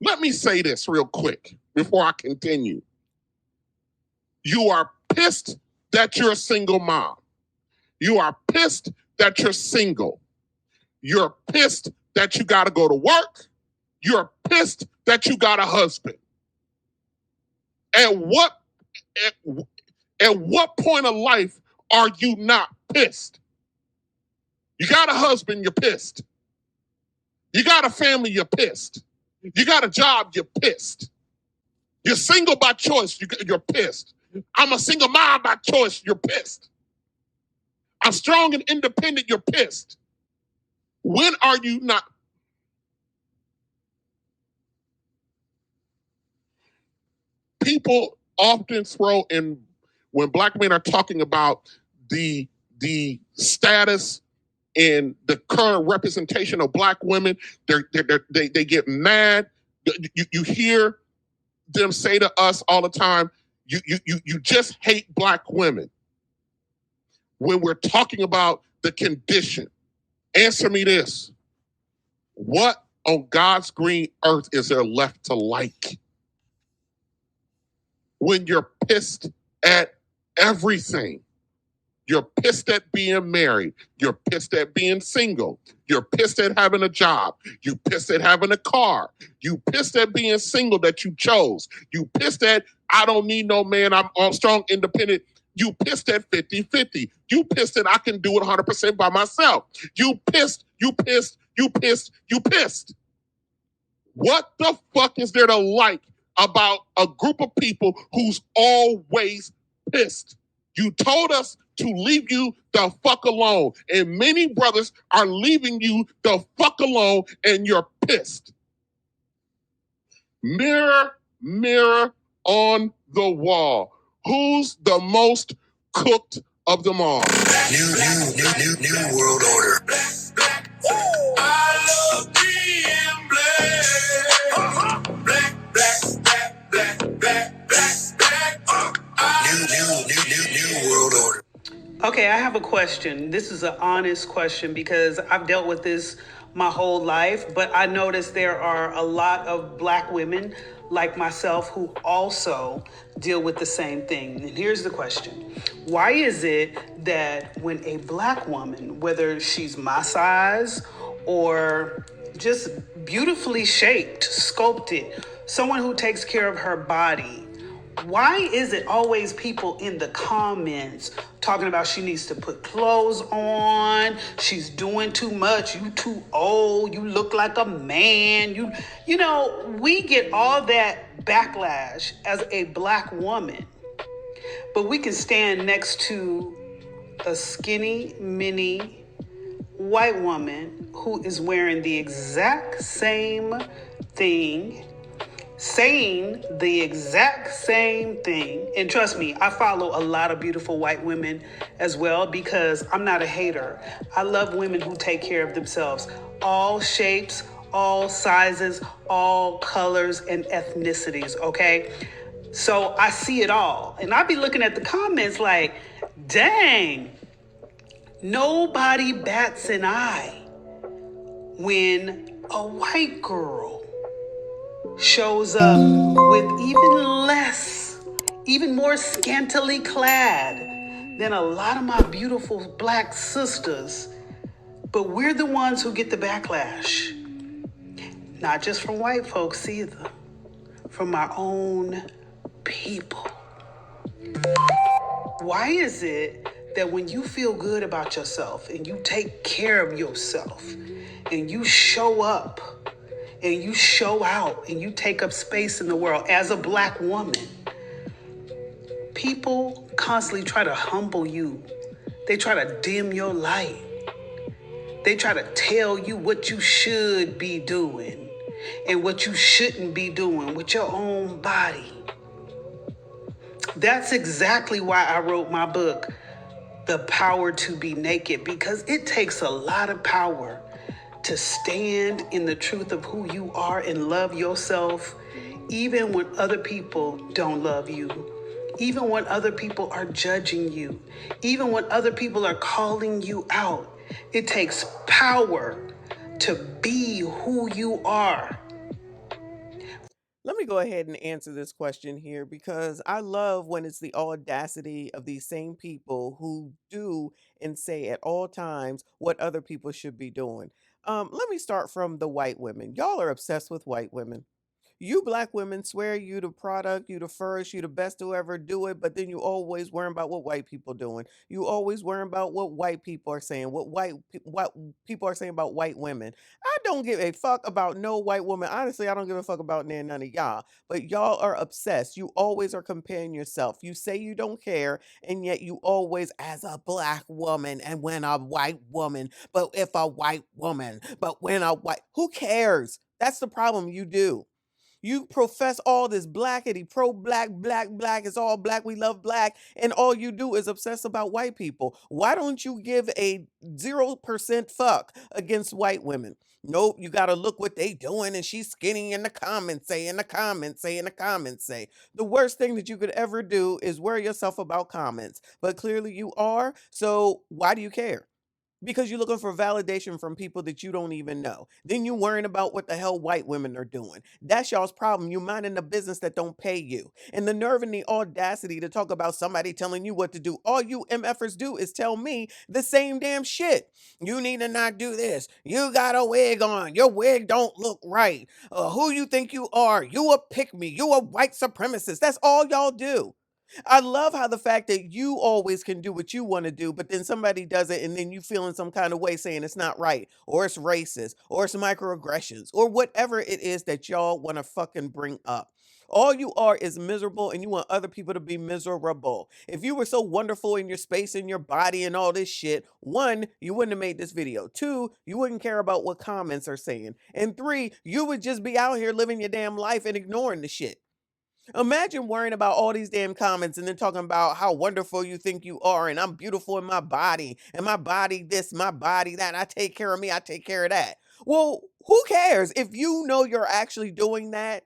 Let me say this real quick before I continue. You are pissed that you're a single mom. You are pissed that you're single. You're pissed that you got to go to work. You're pissed that you got a husband. At what point of life are you not pissed? You got a husband, you're pissed. You got a family, you're pissed. You got a job, you're pissed. You're single by choice, you're pissed. I'm a single mom by choice, you're pissed. I'm strong and independent, you're pissed. When are you not? People often throw in, when Black men are talking about the status and the current representation of Black women, they get mad. You hear them say to us all the time, you just hate Black women. When we're talking about the condition, answer me this. What on God's green earth is there left to like? When you're pissed at everything. You're pissed at being married. You're pissed at being single. You're pissed at having a job. You pissed at having a car. You pissed at being single that you chose. You pissed at, I don't need no man, I'm strong, independent. You pissed at 50-50. You pissed that I can do it 100% by myself. You pissed. What the fuck is there to like about a group of people who's always pissed? You told us to leave you the fuck alone. And many brothers are leaving you the fuck alone and you're pissed. Mirror, mirror on the wall. Who's the most cooked of them all? New world order. I love being black. New world order. Okay, I have a question. This is an honest question because I've dealt with this my whole life, but I noticed there are a lot of Black women like myself who also deal with the same thing. And here's the question. Why is it that when a Black woman, whether she's my size or just beautifully shaped, sculpted, someone who takes care of her body, why is it always people in the comments talking about she needs to put clothes on, she's doing too much, you too old, you look like a man, you know, we get all that backlash as a Black woman, but we can stand next to a skinny, mini white woman who is wearing the exact same thing, saying the exact same thing. And trust me, I follow a lot of beautiful white women as well because I'm not a hater. I love women who take care of themselves. All shapes, all sizes, all colors and ethnicities, okay? So I see it all. And I be looking at the comments like, dang, nobody bats an eye when a white girl shows up with even more scantily clad than a lot of my beautiful Black sisters, but we're the ones who get the backlash. Not just from white folks either, from our own people. Why is it that when you feel good about yourself and you take care of yourself and you show up and you show out and you take up space in the world as a Black woman, people constantly try to humble you. They try to dim your light. They try to tell you what you should be doing and what you shouldn't be doing with your own body. That's exactly why I wrote my book, The Power to Be Naked, because it takes a lot of power to stand in the truth of who you are and love yourself, even when other people don't love you, even when other people are judging you, even when other people are calling you out. It takes power to be who you are. Let me go ahead and answer this question here because I love when it's the audacity of these same people who do and say at all times what other people should be doing. Let me start from the white women. Y'all are obsessed with white women. You black women swear you the product, you the first, you the best to ever do it, but then you always worrying about what white people doing. You always worrying about what white people are saying, what people are saying about white women. I don't give a fuck about no white woman. Honestly, I don't give a fuck about none of y'all. But y'all are obsessed. You always are comparing yourself. You say you don't care, and yet you always, as a black woman, and when a white woman, but if a white woman, but when a white, who cares? That's the problem. You do. You profess all this blackity, pro black, black, black, it's all black, we love black, and all you do is obsess about white people. Why don't you give a 0% fuck against white women? Nope, you gotta look what they doing, and she's skinny in the comments, say, in the comments, say, in the comments, say. The worst thing that you could ever do is worry yourself about comments, but clearly you are, so why do you care? Because you're looking for validation from people that you don't even know. Then you worrying about what the hell white women are doing. That's y'all's problem. You minding the business that don't pay you. And the nerve and the audacity to talk about somebody telling you what to do. All you MFers do is tell me the same damn shit. You need to not do this. You got a wig on. Your wig don't look right. Who you think you are? You a pick me. You a white supremacist. That's all y'all do. I love how the fact that you always can do what you want to do, but then somebody does it and then you feel in some kind of way saying it's not right, or it's racist, or it's microaggressions, or whatever it is that y'all want to fucking bring up. All you are is miserable and you want other people to be miserable. If you were so wonderful in your space and your body and all this shit, one, you wouldn't have made this video. Two, you wouldn't care about what comments are saying. And three, you would just be out here living your damn life and ignoring the shit. Imagine worrying about all these damn comments and then talking about how wonderful you think you are, and I'm beautiful in my body, and my body this, my body that. I take care of me, I take care of that. Well, who cares? If you know you're actually doing that,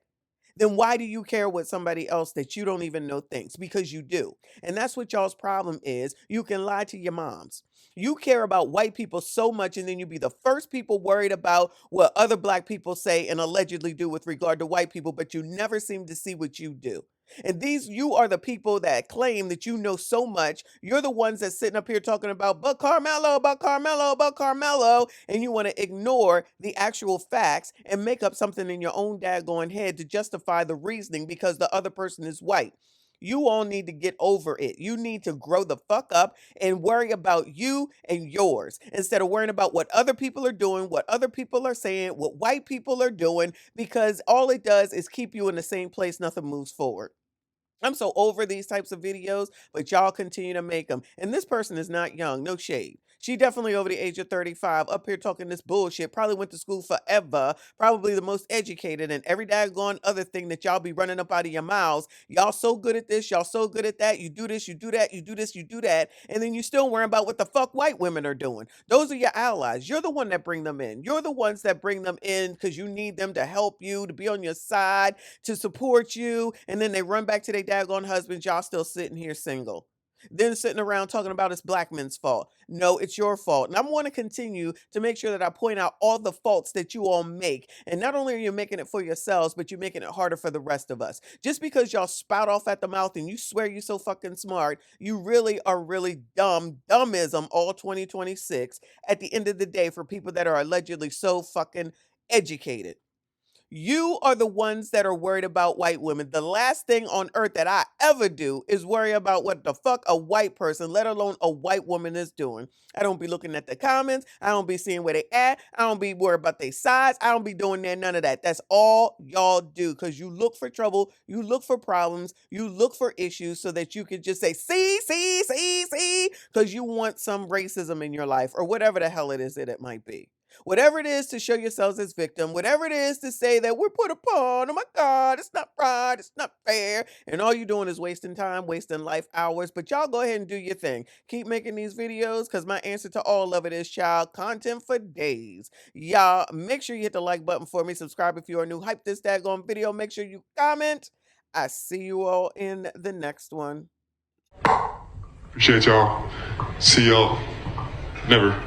then why do you care what somebody else that you don't even know thinks? Because you do. And that's what y'all's problem is. You can lie to your moms. You care about white people so much, and then you be the first people worried about what other black people say and allegedly do with regard to white people, but you never seem to see what you do. And these, you are the people that claim that you know so much. You're the ones that's sitting up here talking about Carmelo, but Carmelo, but Carmelo, and you want to ignore the actual facts and make up something in your own daggone head to justify the reasoning because the other person is white. You all need to get over it. You need to grow the fuck up and worry about you and yours instead of worrying about what other people are doing, what other people are saying, what white people are doing, because all it does is keep you in the same place. Nothing moves forward. I'm so over these types of videos, but y'all continue to make them. And this person is not young, no shade. She definitely over the age of 35, up here talking this bullshit, probably went to school forever, probably the most educated, and every daggone other thing that y'all be running up out of your mouths. Y'all so good at this, y'all so good at that, you do this, you do that, you do this, you do that, and then you still worrying about what the fuck white women are doing. Those are your allies. You're the one that bring them in. You're the ones that bring them in because you need them to help you, to be on your side, to support you, and then they run back to their daggone husbands. Y'all still sitting here single. Then sitting around talking about it's black men's fault. No, it's your fault. And I want to continue to make sure that I point out all the faults that you all make. And not only are you making it for yourselves, but you're making it harder for the rest of us. Just because y'all spout off at the mouth and you swear you're so fucking smart, you really are really dumb, dumbism all 2026 at the end of the day for people that are allegedly so fucking educated. You are the ones that are worried about white women. The last thing on earth that I ever do is worry about what the fuck a white person, let alone a white woman, is doing. I don't be looking at the comments. I don't be seeing where they at. I don't be worried about their size. I don't be doing none of that. That's all y'all do because you look for trouble. You look for problems. You look for issues so that you can just say, see, because you want some racism in your life or whatever the hell it is that it might be. Whatever it is to show yourselves as victim, whatever it is to say that we're put upon, oh my God, it's not right, it's not fair, and all you're doing is wasting time, wasting life hours, but y'all go ahead and do your thing. Keep making these videos, because my answer to all of it is, child, content for days. Y'all, make sure you hit the like button for me, subscribe if you are new, hype this daggone video, make sure you comment. I see you all in the next one. Appreciate y'all. See y'all. Never.